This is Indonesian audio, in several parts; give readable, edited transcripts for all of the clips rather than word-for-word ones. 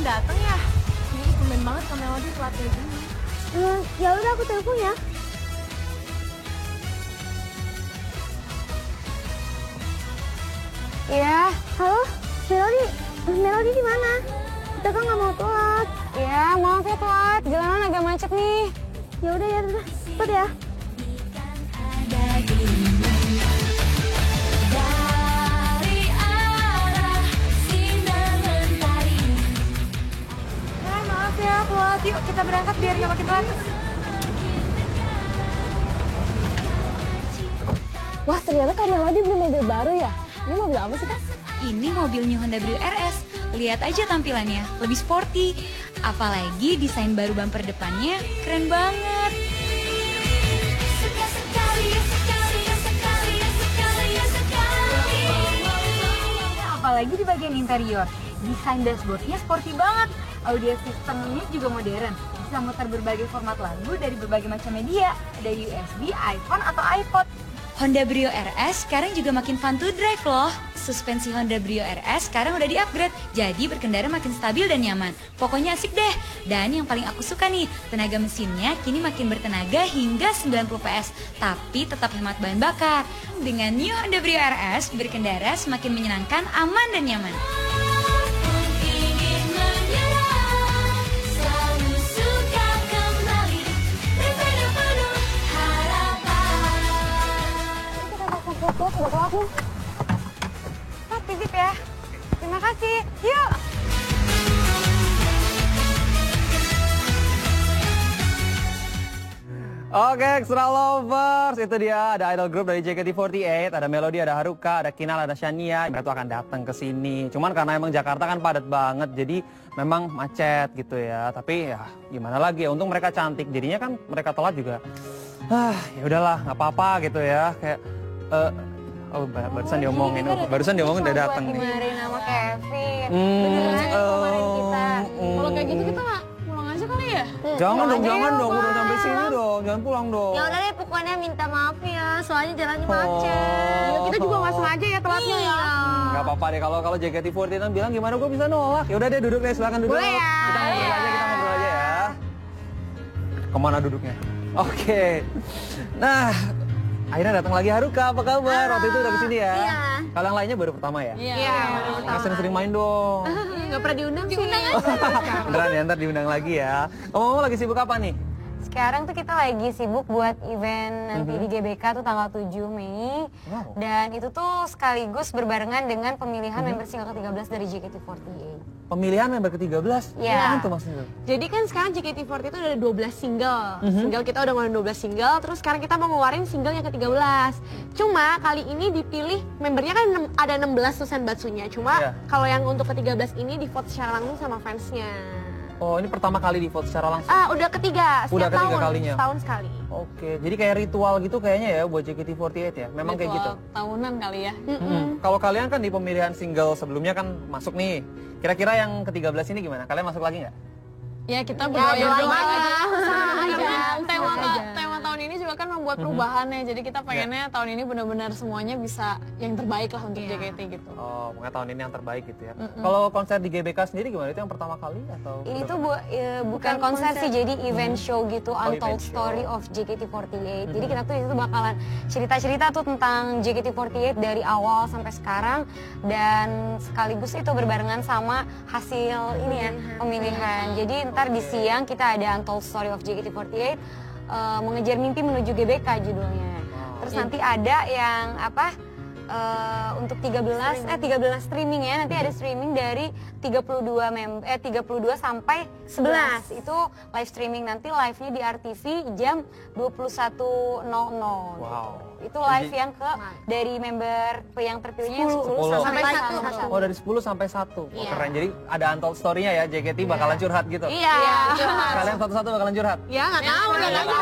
datang ya? Ini tumben banget Kak Melody telat kayak gini. Ya udah aku telepon ya. Iya. Halo, Melody. Melody di mana? Kita kan nggak mau telat. Iya, maaf ya telat. Jalanan agak macet nih. Ya udah, cepet ya. Maaf ya, telat. Yuk kita berangkat biar nggak makin telat. Wah, ternyata Kak Melody beli mobil baru ya? Ini mobil apa sih, Kak? Ini mobil New Honda Brio RS. Lihat aja tampilannya, lebih sporty. Apalagi desain baru bumper depannya keren banget. Apalagi di bagian interior, desain dashboardnya sporty banget. Audio sistemnya juga modern. Bisa muter berbagai format lagu dari berbagai macam media. Ada USB, iPhone, atau iPod. Honda Brio RS sekarang juga makin fun to drive loh. Suspensi Honda Brio RS sekarang udah di-upgrade, jadi berkendara makin stabil dan nyaman. Pokoknya asik deh. Dan yang paling aku suka nih, tenaga mesinnya kini makin bertenaga hingga 90 PS, tapi tetap hemat bahan bakar. Dengan New Honda Brio RS, berkendara semakin menyenangkan, aman dan nyaman. Titip ya. Terima kasih. Yuk. Oke, Extra Lovers, itu dia ada idol group dari JKT48, ada Melody, ada Haruka, ada Kinal, ada Shania. Mereka tuh akan datang ke sini. Cuman karena emang Jakarta kan padat banget, jadi memang macet gitu ya. Tapi ya gimana lagi ya, untung mereka cantik. Jadinya kan mereka telat juga. Ya udahlah, nggak apa-apa gitu ya. Kayak barusan diomongin udah datang nih. Dimarahin sama Kevin. Beneran kemarin kita. Kalau kayak gitu kita nggak pulang aja kali ya? Jangan dong, udah sampai sini dong, jangan pulang dong. Ya udah deh, pokoknya minta maaf ya, soalnya jalannya macet. Ya, kita juga nggak sengaja ya telatnya ya. Gak apa-apa deh, kalau JKT48 bilang gimana gue bisa nolak. Ya udah deh, duduk deh, silakan duduk. Boleh ya. Kita ngobrol aja ya. Kemana duduknya? Oke. Nah, akhirnya datang lagi Haruka, apa kabar? Waktu itu udah kesini ya? Iya. Kalau yang lainnya baru pertama ya? Iya. Nggak sering-sering main dong. Nggak pernah diundang sih. Beneran ya, ntar diundang lagi ya. Ngomong-ngomong lagi sibuk apa nih? Sekarang tuh kita lagi sibuk buat event nanti di GBK tuh tanggal 7 Mei. Wow. Dan itu tuh sekaligus berbarengan dengan pemilihan member single ke-13 dari JKT48. Pemilihan member ke-13? Iya. Apaan tuh maksudnya? Jadi kan sekarang JKT48 itu ada 12 single. Single kita udah ngeluarin 12 single, terus sekarang kita mau ngeluarin single yang ke-13. Cuma kali ini dipilih membernya kan ada 16 tuh senbatsunya. Cuma Iya. kalau yang untuk ke-13 ini di vote secara langsung sama fansnya. Oh, ini pertama kali di vote secara langsung? Udah ketiga, Udah setiap ketiga tahun, kalinya. setahun sekali. Oke, jadi kayak ritual gitu kayaknya ya buat JKT48 ya? Memang kayak gitu? Tahunan kali ya. Kalau kalian kan di pemilihan single sebelumnya kan masuk nih. Kira-kira yang ke-13 ini gimana? Kalian masuk lagi nggak? Ya kita berdoa berdoa aja. aja. Aja. Tema tahun ini juga kan membuat perubahan ya. Jadi kita pengennya tahun ini benar-benar semuanya bisa yang terbaik lah untuk JKT gitu. Oh, pokoknya tahun ini yang terbaik gitu ya. Kalau konser di GBK sendiri gimana? Itu yang pertama kali atau? Ini udah tuh pernah? bukan konser sih, jadi event show gitu, event Untold show. Story of JKT48. Jadi kita tuh itu bakalan cerita-cerita tuh tentang JKT48 dari awal sampai sekarang, dan sekaligus itu berbarengan sama hasil ini ya, pemilihan. Jadi ntar di siang kita ada Untold Story of JKT48, mengejar mimpi menuju GBK judulnya. Terus nanti ada yang apa? Untuk 13 streaming ya, nanti ada streaming dari 32 sampai 11 itu live streaming, nanti live-nya di RTV jam 21.00. Wow. Itu live yang dari member yang terpilihnya 10 sampai 1. Oh, dari 10 sampai 1. Oh, keren. Jadi ada untold story-nya ya, JKT bakalan curhat gitu. Iya. Kalian satu-satu bakalan curhat. Ya nggak tahu, nggak tahu.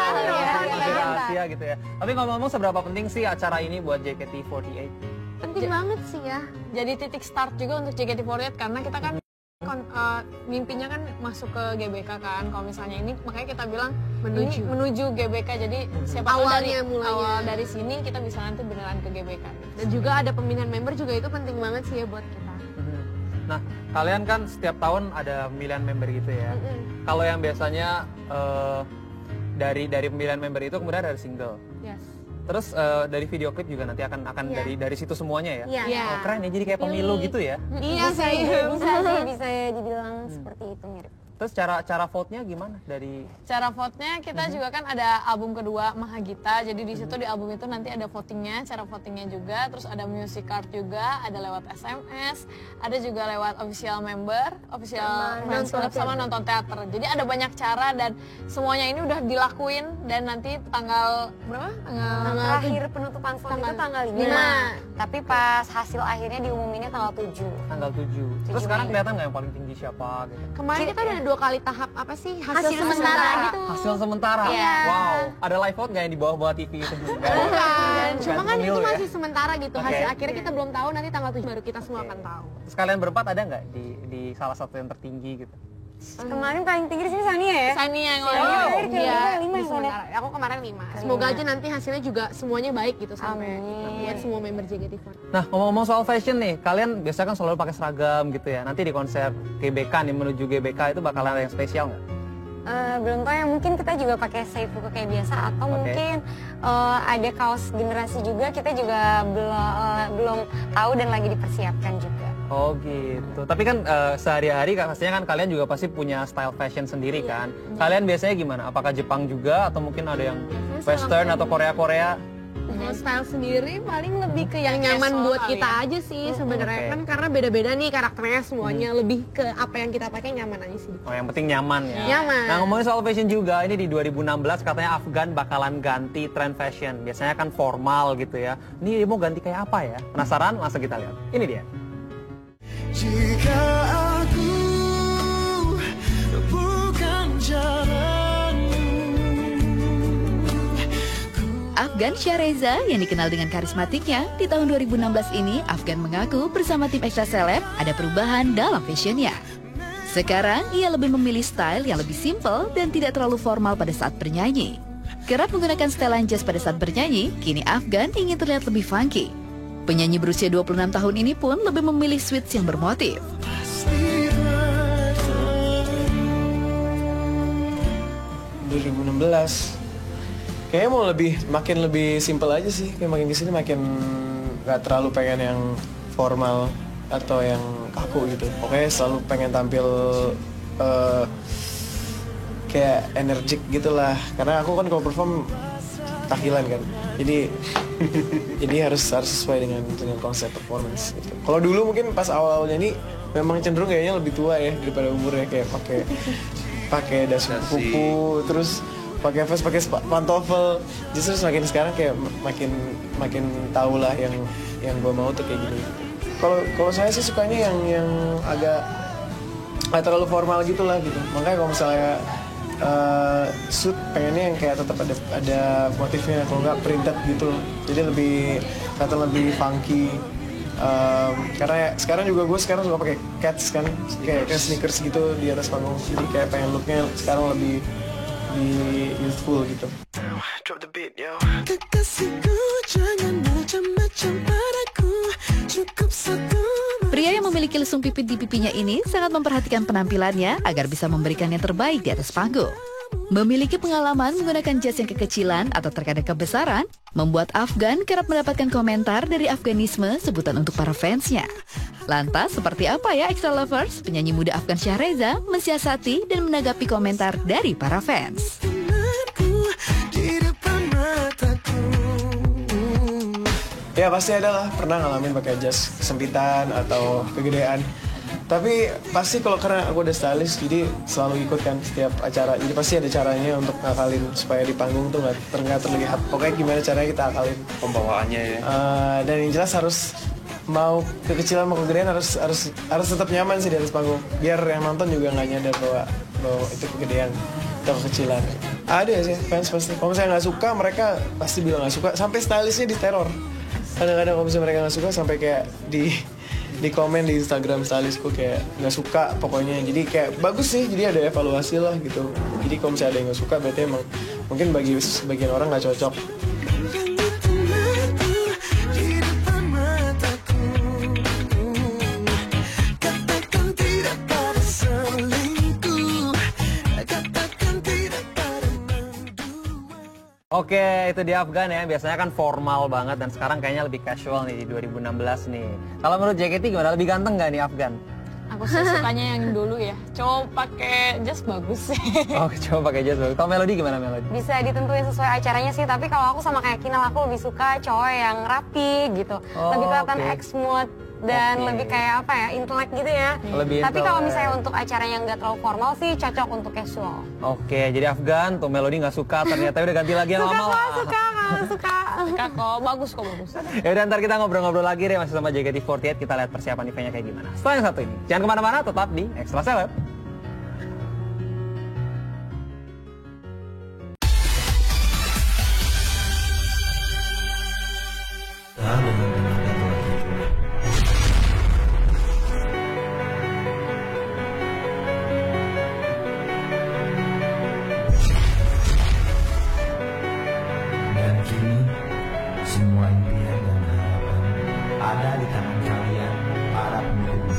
Masih rahasia gitu ya. Tapi ngomong-ngomong, seberapa penting sih acara ini buat JKT48? Penting banget sih ya. Jadi titik start juga untuk JKT48 karena kita kan mimpinya kan masuk ke GBK kan. Kalau misalnya ini makanya kita bilang menuju GBK. Jadi siapa tahu dari awal dari sini kita bisa nanti beneran ke GBK. Dan juga ada pemilihan member juga, itu penting banget sih ya buat kita. Nah, kalian kan setiap tahun ada pemilihan member gitu ya. Kalau yang biasanya dari pemilihan member itu kemudian ada single. Yes. Terus dari video klip juga nanti akan dari situ semuanya ya. Iya. Oh, keren ya, jadi kayak pemilu gitu ya. Iya saya. Bisa dibilang seperti itu, mirip. Terus cara vote-nya gimana dari Cara vote-nya kita juga kan ada album kedua Mahagita, jadi di situ di album itu nanti ada votingnya, cara votingnya juga, terus ada music card juga, ada lewat SMS, ada juga lewat official member, official fans club sama nonton teater. Jadi ada banyak cara dan semuanya ini udah dilakuin dan nanti tanggal berapa? Tanggal terakhir penutupan vote itu tanggal 5. Tapi pas hasil akhirnya diumuminnya tanggal 7. tanggal 7. Terus sekarang kelihatan nggak yang paling tinggi siapa gitu? Kemarin kita udah 2 kali tahap apa sih? Hasil sementara gitu. Hasil sementara. Iya. Wow. Ada live vote nggak yang di bawah TV itu? Bukan, cuma kan itu Pemilu ya? masih sementara gitu. Oke. Hasil akhirnya kita belum tahu, nanti tanggal 7 baru kita semua akan tahu. Terus kalian berempat ada nggak di salah satu yang tertinggi gitu? Kemarin paling tinggi di sini Sania ya? Sania yang Wow. ngomong. Iya. 5 Di yang sementara. Aku kemarin 5. Semoga aja nanti hasilnya juga semuanya baik gitu sampai buat semua member JKT48. Nah, ngomong-ngomong soal fashion nih, kalian biasanya kan selalu pakai seragam gitu ya. Nanti di konser GBK nih, menuju GBK itu bakalan ada yang spesial nggak? Belum tahu ya, mungkin kita juga pakai seifuku kayak biasa atau mungkin ada kaos generasi juga, kita juga belum tahu dan lagi dipersiapkan juga. Oh gitu. Tapi kan sehari-hari pastinya kan kalian juga pasti punya style fashion sendiri kan. Kalian biasanya gimana? Apakah Jepang juga atau mungkin ada yang Western atau Korea-Korea? Kalau style sendiri paling lebih ke yang nyaman casual buat kali kita ya. aja sih sebenarnya Oke. kan, karena beda-beda nih karakternya semuanya, lebih ke apa yang kita pakai nyaman aja sih. Oh, yang penting nyaman ya. Nyaman. Nah, ngomongin soal fashion juga, ini di 2016 katanya Afgan bakalan ganti tren fashion. Biasanya kan formal gitu ya. Ini mau ganti kayak apa ya? Penasaran? Langsung kita lihat. Ini dia. Jika aku bukan Afgan Syahreza yang dikenal dengan karismatiknya, di tahun 2016 ini Afgan mengaku bersama tim Extra Celeb ada perubahan dalam fashionnya. Sekarang ia lebih memilih style yang lebih simple dan tidak terlalu formal pada saat bernyanyi. Kerap menggunakan setelan jazz pada saat bernyanyi, kini Afgan ingin terlihat lebih funky. Penyanyi berusia 26 tahun ini pun lebih memilih suits yang bermotif. 2016 kayaknya mau makin lebih simple aja sih, kayak makin kesini makin nggak terlalu pengen yang formal atau yang kaku gitu. Pokoknya selalu pengen tampil kayak energik gitulah, karena aku kan kalau perform tahilan kan, jadi harus sesuai dengan konsep performance gitu. Kalau dulu mungkin pas awal-awalnya ini memang cenderung kayaknya lebih tua ya daripada umurnya, kayak pakai dasi kupu, terus pakai vest, pakai pantofel. Justru semakin sekarang kayak makin tahu lah yang gue mau tuh kayak gini. Kalau saya sih sukanya yang agak nggak terlalu formal gitulah gitu. Makanya kalau misalnya suit pengennya yang kayak tetap ada motifnya, kalau nggak printed gitu. Jadi kelihatan lebih funky. Karena sekarang juga gue suka pakai cats kan, kayak sneakers gitu di atas panggung. Jadi kayak pengen looknya sekarang lebih youthful gitu. Drop the beat, yo. Pria yang memiliki lesung pipit di pipinya ini sangat memperhatikan penampilannya agar bisa memberikan yang terbaik di atas panggung. Memiliki pengalaman menggunakan jas yang kekecilan atau terkadang kebesaran, membuat Afgan kerap mendapatkan komentar dari Afganisme sebutan untuk para fansnya. Lantas, seperti apa ya Extra Lovers? Penyanyi muda Afgan Syahreza mensiasati dan menanggapi komentar dari para fans. Ya pasti ada lah, pernah ngalamin pakai jas kesempitan atau kegedean. Tapi pasti kalau karena aku udah stylist, jadi selalu ikut kan setiap acara. Jadi pasti ada caranya untuk ngakalin supaya di panggung tuh nggak terlihat. Pokoknya gimana caranya kita akalin Pembawaannya ya. dan yang jelas harus mau kekecilan mau kegedean harus tetap nyaman sih di atas panggung. Biar yang nonton juga nggak nyadar bahwa itu kegedean atau kekecilan. Ada sih fans pasti. Kalau misalnya nggak suka, mereka pasti bilang nggak suka. Sampai stylistnya diteror. Kadang-kadang kalau misalnya mereka nggak suka sampai kayak di komen di Instagram stylistku kayak nggak suka pokoknya. Jadi kayak bagus sih, jadi ada evaluasi lah gitu. Jadi kalau misalnya ada yang nggak suka berarti emang mungkin bagi sebagian orang nggak cocok. Oke, itu dia Afgan ya. Biasanya kan formal banget dan sekarang kayaknya lebih casual nih di 2016 nih. Kalau menurut JKT gimana? Lebih ganteng nggak nih Afgan? Aku sih sukanya yang dulu ya. Cowok pakai jas bagus sih. Oh, coba pakai jas bagus. Kalau Melody gimana Melody? Bisa ditentuin sesuai acaranya sih, tapi kalau aku sama kayak Kinal, aku lebih suka cowok yang rapi gitu. Oh, lebih kelihatan oke. ex-mood dan Oke. lebih kayak apa ya, intelek gitu ya. Lebih Tapi kalau intelek. misalnya untuk acara yang nggak terlalu formal sih cocok untuk casual. Oke, jadi Afgan tuh Melody nggak suka, ternyata udah ganti lagi yang lama lah. Suka. Suka kok, bagus kok, bagus. Ya udah, ntar kita ngobrol-ngobrol lagi deh masih sama JKT48, kita lihat persiapan eventnya kayak gimana. Setelah yang satu ini, jangan kemana-mana, tetap di Extra Celeb. Dan kini semua impian dan harapan ada di tangan kalian, para pendukung.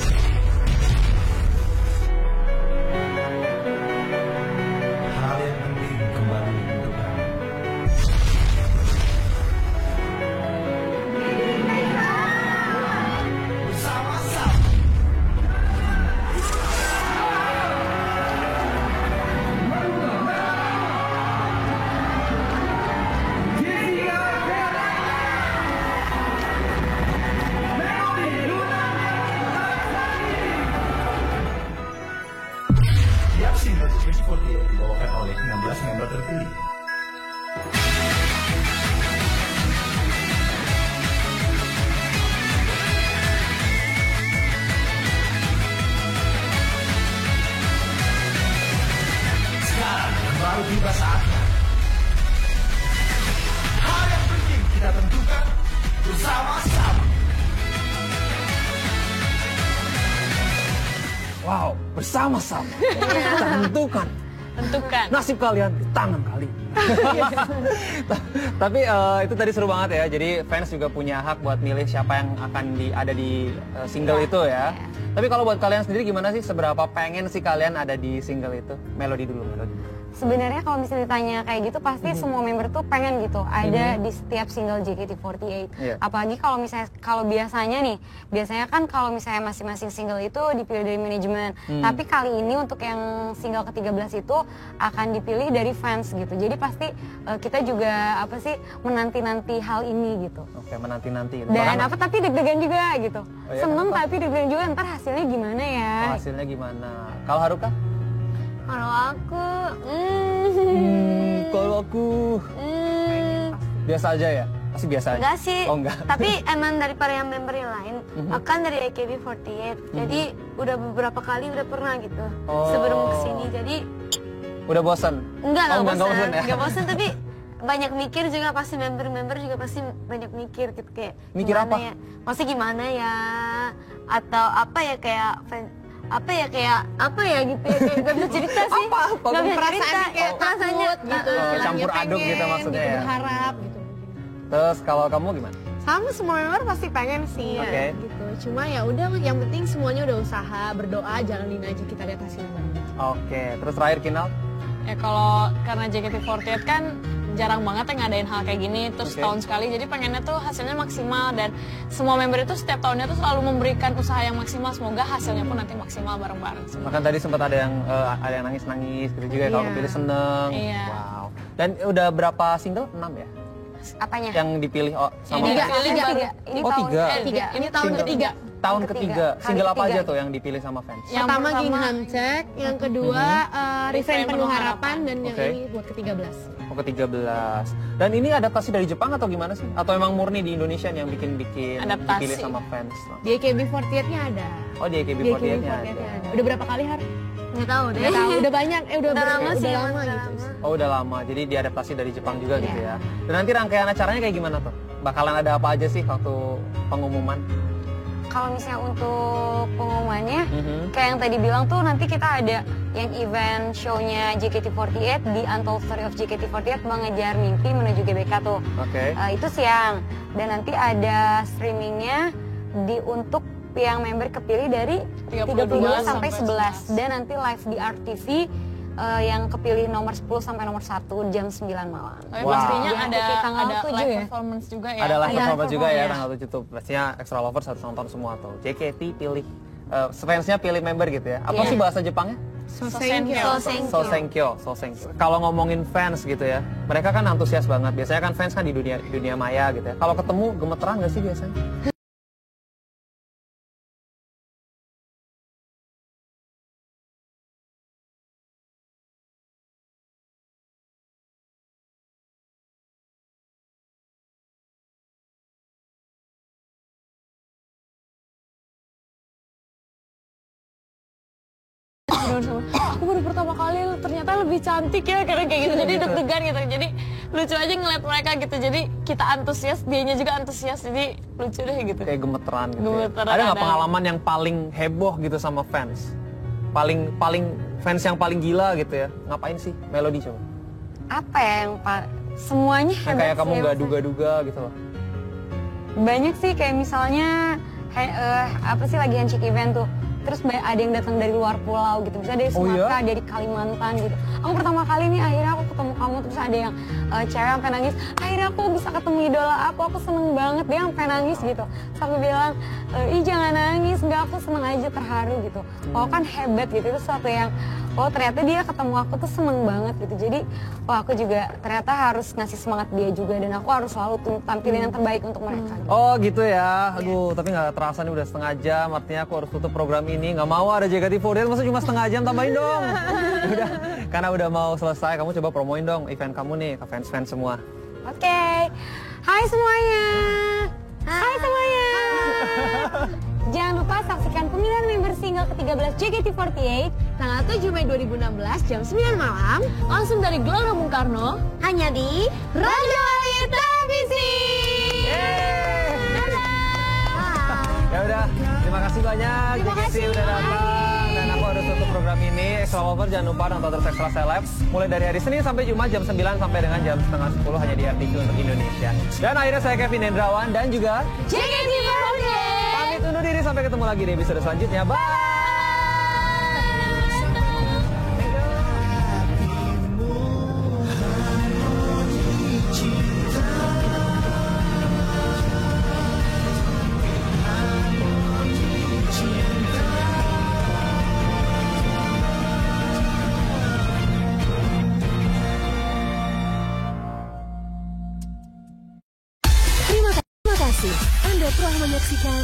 Hal yang penting kembali untuk kami. Bersama-sama. Tiap single JKT48 dibawakan oleh 16 member terpilih. Sekarang baru tiba saatnya. Hal yang penting kita tentukan bersama-sama. Wow, bersama-sama kita tentukan Tentukan. nasib kalian di tangan kalian. Tapi itu tadi seru banget ya. Jadi fans juga punya hak buat milih siapa yang akan ada di single itu ya. Tapi kalau buat kalian sendiri gimana sih? Seberapa pengen sih kalian ada di single itu? Melody dulu, Melody. Sebenarnya kalau misalnya ditanya kayak gitu pasti semua member tuh pengen gitu ada di setiap single JKT48. Iya. Apalagi kalau biasanya kan kalau misalnya masing-masing single itu dipilih dari manajemen. Tapi kali ini untuk yang single ke-13 itu akan dipilih dari fans gitu. Jadi pasti kita juga menanti-nanti hal ini gitu. Oke, menanti-nanti. Dan tapi deg-degan juga gitu. Oh iya, Seneng kenapa? tapi deg-degan juga ntar hasilnya gimana ya. Oh, hasilnya gimana? Kalau Haruka? Kalau aku, Kalau aku biasa aja ya? Pasti biasa aja? Enggak sih, Oh enggak. tapi emang dari para yang member yang lain, akan dari AKB48. Jadi udah beberapa kali udah pernah gitu Oh. sebelum kesini. Jadi Udah bosan? enggak lah enggak bosan, ya? enggak bosan tapi banyak mikir juga pasti member-member juga pasti banyak mikir gitu kayak Mikir gimana apa? ya, pasti gimana ya atau apa ya kayak apa ya gitu ya kayak gak bisa cerita sih nggak bisa cerita kayak perasaannya gitu, campur aduk gitu maksudnya ya? berharap gitu. Terus kalau kamu gimana? Sama semua member pasti pengen sih Oke. ya, gitu. Cuma ya udah, yang penting semuanya udah usaha, berdoa, jalanin aja, kita lihat hasilnya. Oke, terus terakhir Kinal? Ya kalau karena JKT48 kan jarang banget ya ngadain hal kayak gini, terus Oke. tahun sekali, jadi pengennya tuh hasilnya maksimal dan semua member itu setiap tahunnya tuh selalu memberikan usaha yang maksimal, semoga hasilnya pun nanti maksimal bareng-bareng semua. Makan tadi sempat ada yang nangis-nangis gitu juga ya, kalau Iya. kepilih seneng. Iya. Wow. Dan udah berapa single? 6 ya? Apanya? Yang dipilih sama Ini fans? tiga. Ini Oh, tahun tiga. ketiga. Ini tahun Single. ketiga. Tahun Ketiga. ketiga. Hari Single apa ketiga. aja tuh yang dipilih sama fans? Yang pertama Gingham Check, yang kedua Refrain Penuh Harapan, dan yang Oke. ini buat ke-13. Oh, ke-13. Dan ini adaptasi dari Jepang atau gimana sih? Atau emang murni di Indonesia yang bikin Adaptasi. dipilih sama fans? Di AKB48-nya ada. Oh, di Di AKB48-nya ada. AKB48-nya ada. Udah berapa kali, Har? nggak tahu deh Nggak tahu, udah banyak, udah lama sih lama udah gitu. lama. Oh, udah lama. Jadi diadaptasi dari Jepang juga gitu Iya. ya. Dan nanti rangkaian acaranya kayak gimana tuh? Bakalan ada apa aja sih waktu pengumuman? Kalau misalnya untuk pengumumannya, Mhm. kayak yang tadi bilang tuh nanti kita ada yang event show-nya JKT48 di Untold Story of JKT48 Mengejar Mimpi Menuju GBK tuh. Oke. Itu siang. Dan nanti ada streamingnya untuk yang member kepilih dari 32 sampai 11. Dan nanti live di RTV yang kepilih nomor 10 sampai nomor 1 jam 9 malam. Tapi pastinya ada tanggal 7 live ya? performance juga ya. Ada live performance juga ya tanggal 7 tuh. Pastinya Extra Lovers harus nonton semua tuh. JKT pilih fansnya pilih member gitu ya. Apa sih bahasa Jepangnya? Sosenkyo. Kalau ngomongin fans gitu ya, mereka kan antusias banget. Biasanya kan fans kan di dunia maya gitu ya. Kalau ketemu gemeteran nggak sih biasanya? Aku baru pertama kali ternyata lebih cantik ya kayak gitu, jadi deg-degan gitu, jadi lucu aja ngeliat mereka gitu, jadi kita antusias, dianya juga antusias, jadi lucu deh gitu. Kayak gemeteran gitu. Ada nggak pengalaman yang paling heboh gitu sama fans? Paling fans yang paling gila gitu ya? Ngapain sih? Melody coba. Apa ya yang semuanya hebat kayak kamu sih, nggak duga-duga gitu loh. Banyak sih, kayak misalnya apa sih lagi handshake event tuh. Terus ada yang datang dari luar pulau gitu, misalnya dari Sumatera, dari Kalimantan gitu. Aku pertama kali nih akhirnya aku ketemu kamu, terus ada yang cewek sampai nangis. Akhirnya aku bisa ketemu idola aku seneng banget, dia sampai nangis gitu. Sampai bilang, ih jangan nangis, enggak, aku seneng aja, terharu gitu. Oh kan hebat gitu, itu sesuatu yang ternyata dia ketemu aku tuh seneng banget gitu. Jadi aku juga ternyata harus ngasih semangat dia juga, dan aku harus selalu tampilin yang terbaik untuk mereka. Oh gitu ya, aduh tapi nggak terasa nih udah setengah jam, artinya aku harus tutup program ini. Nggak mau ada JKT48, masa cuma setengah jam, tambahin dong. Udah, karena udah mau selesai, kamu coba promoin dong event kamu nih ke fans-fans semua. Oke. Hai semuanya. Hai semuanya. Jangan lupa saksikan pemilihan member single ke-13 JKT48 tanggal 7 Mei 2016 jam 9 malam langsung dari Gelora Bung Karno hanya di Raja Wali Televisi. Ya udah, terima kasih banyak JKT udah datang, dan aku harus tutup program ini. Extra Lover jangan lupa nonton terus Extra Celeb mulai dari hari Senin sampai Jumat jam 9 sampai dengan jam setengah 10 hanya di RTQ untuk Indonesia. Dan akhirnya saya Kevin Hendrawan dan juga JKT48 pamit undur diri, sampai ketemu lagi di episode selanjutnya. Bye. Anda telah menyaksikan